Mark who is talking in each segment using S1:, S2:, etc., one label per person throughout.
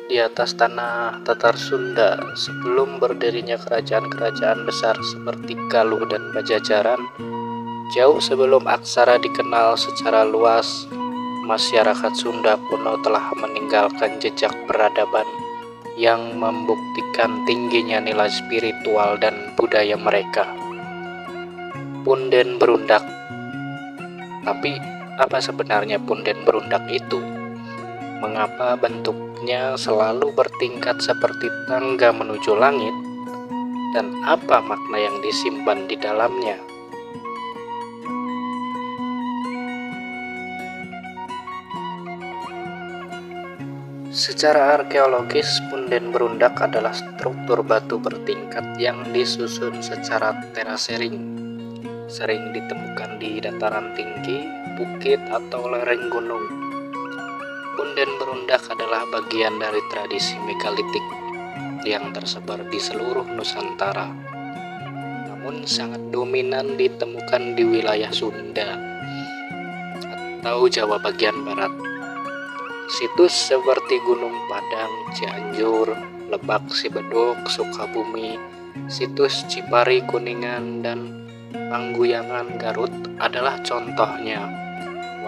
S1: di atas tanah Tatar Sunda sebelum berdirinya kerajaan-kerajaan besar seperti Galuh dan Pajajaran. Jauh sebelum aksara dikenal secara luas, masyarakat Sunda kuno telah meninggalkan jejak peradaban yang membuktikan tingginya nilai spiritual dan budaya mereka. Punden berundak. Tapi apa sebenarnya punden berundak itu? Mengapa bentuknya selalu bertingkat seperti tangga menuju langit? Dan apa makna yang disimpan di dalamnya? Secara arkeologis, punden berundak adalah struktur batu bertingkat yang disusun secara terasering. Sering ditemukan di dataran tinggi, bukit, atau lereng gunung. Punden berundak adalah bagian dari tradisi megalitik yang tersebar di seluruh Nusantara, namun sangat dominan ditemukan di wilayah Sunda atau Jawa bagian barat. Situs seperti Gunung Padang, Cianjur, Lebak, Sibedok, Sukabumi, situs Cipari, Kuningan, dan Pangguyangan, Garut adalah contohnya.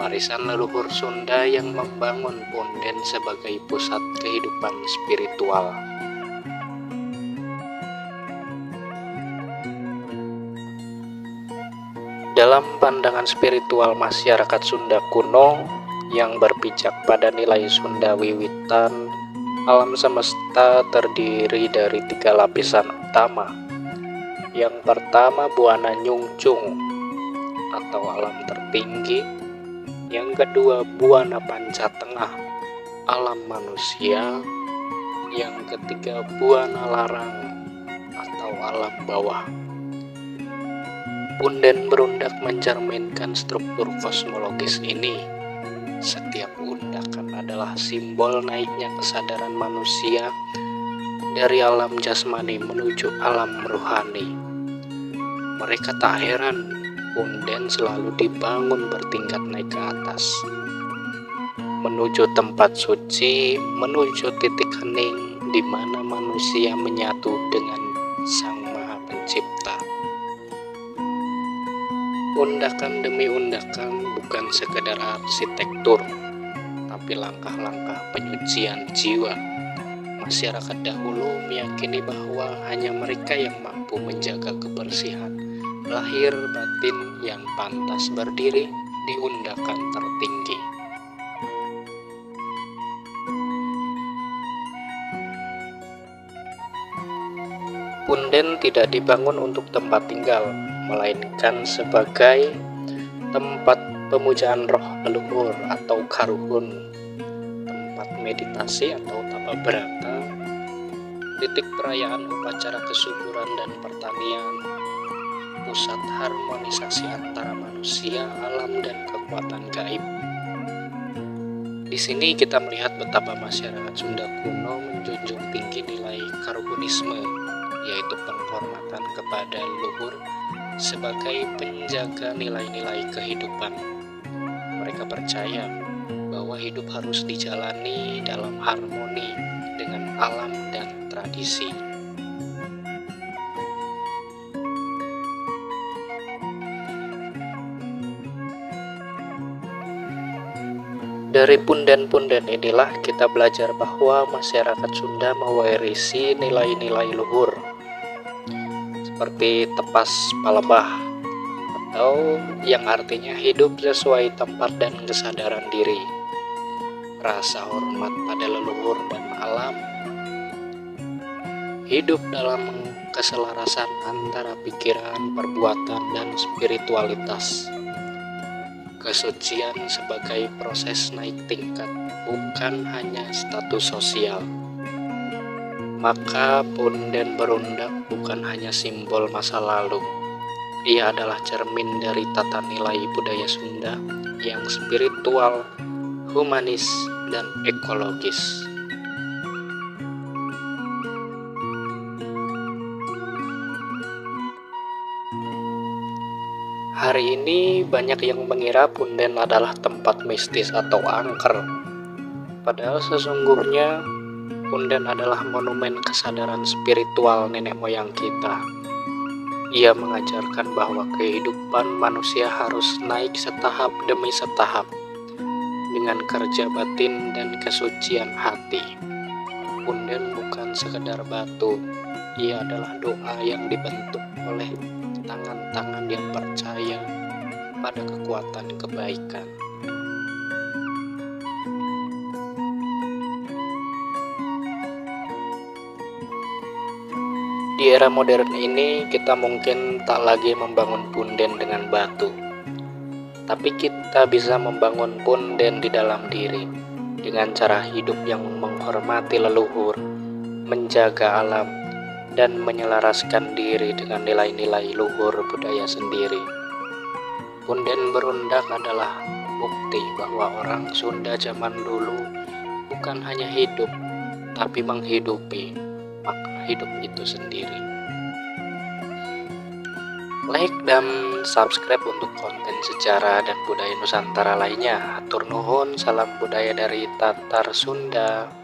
S1: Warisan leluhur Sunda yang membangun punden sebagai pusat kehidupan spiritual. Dalam pandangan spiritual masyarakat Sunda kuno yang berpijak pada nilai Sunda wiwitan, alam semesta terdiri dari 3 lapisan utama. Yang pertama, buana Nyungcung atau alam tertinggi. Yang kedua, buana panca tengah, alam manusia. Yang ketiga, buana larang atau alam bawah. Punden berundak mencerminkan struktur kosmologis ini. Setiap undakan adalah simbol naiknya kesadaran manusia dari alam jasmani menuju alam rohani. Mereka tak heran punden selalu dibangun bertingkat naik ke atas, menuju tempat suci, menuju titik hening di mana manusia menyatu dengan Sang Maha Pencipta. Undakan demi undakan bukan sekedar arsitektur, tapi langkah-langkah penyucian jiwa. Masyarakat dahulu meyakini bahwa hanya mereka yang mampu menjaga kebersihan lahir batin yang pantas berdiri di undakan tertinggi. Punden tidak dibangun untuk tempat tinggal, melainkan sebagai tempat pemujaan roh leluhur atau karuhun, tempat meditasi atau tapa berata, titik perayaan upacara kesuburan dan pertanian, pusat harmonisasi antara manusia, alam, dan kekuatan gaib. Di sini kita melihat betapa masyarakat Sunda kuno menjunjung tinggi nilai karuhunisme, yaitu penghormatan kepada leluhur sebagai penjaga nilai-nilai kehidupan. Mereka percaya bahwa hidup harus dijalani dalam harmoni dengan alam dan tradisi. Dari punden-punden inilah kita belajar bahwa masyarakat Sunda mewarisi nilai-nilai luhur seperti tepas palebah, atau yang artinya hidup sesuai tempat dan kesadaran diri, rasa hormat pada leluhur dan alam, hidup dalam keselarasan antara pikiran, perbuatan, dan spiritualitas. Kesucian sebagai proses naik tingkat, bukan hanya status sosial. Maka punden berundak bukan hanya simbol masa lalu. Ia adalah cermin dari tata nilai budaya Sunda yang spiritual, humanis, dan ekologis. Hari ini banyak yang mengira punden adalah tempat mistis atau angker. Padahal sesungguhnya Punden adalah monumen kesadaran spiritual nenek moyang kita. Ia mengajarkan bahwa kehidupan manusia harus naik setahap demi setahap dengan kerja batin dan kesucian hati. Punden bukan sekedar batu, ia adalah doa yang dibentuk oleh tangan-tangan yang percaya pada kekuatan kebaikan. Di era modern ini, kita mungkin tak lagi membangun punden dengan batu, tapi kita bisa membangun punden di dalam diri dengan cara hidup yang menghormati leluhur, menjaga alam, dan menyelaraskan diri dengan nilai-nilai luhur budaya sendiri. Punden Berundak adalah bukti bahwa orang Sunda zaman dulu bukan hanya hidup, tapi menghidupi makna hidup itu sendiri. Like dan subscribe untuk konten sejarah dan budaya Nusantara lainnya. Hatur nuhun, salam budaya dari Tatar Sunda.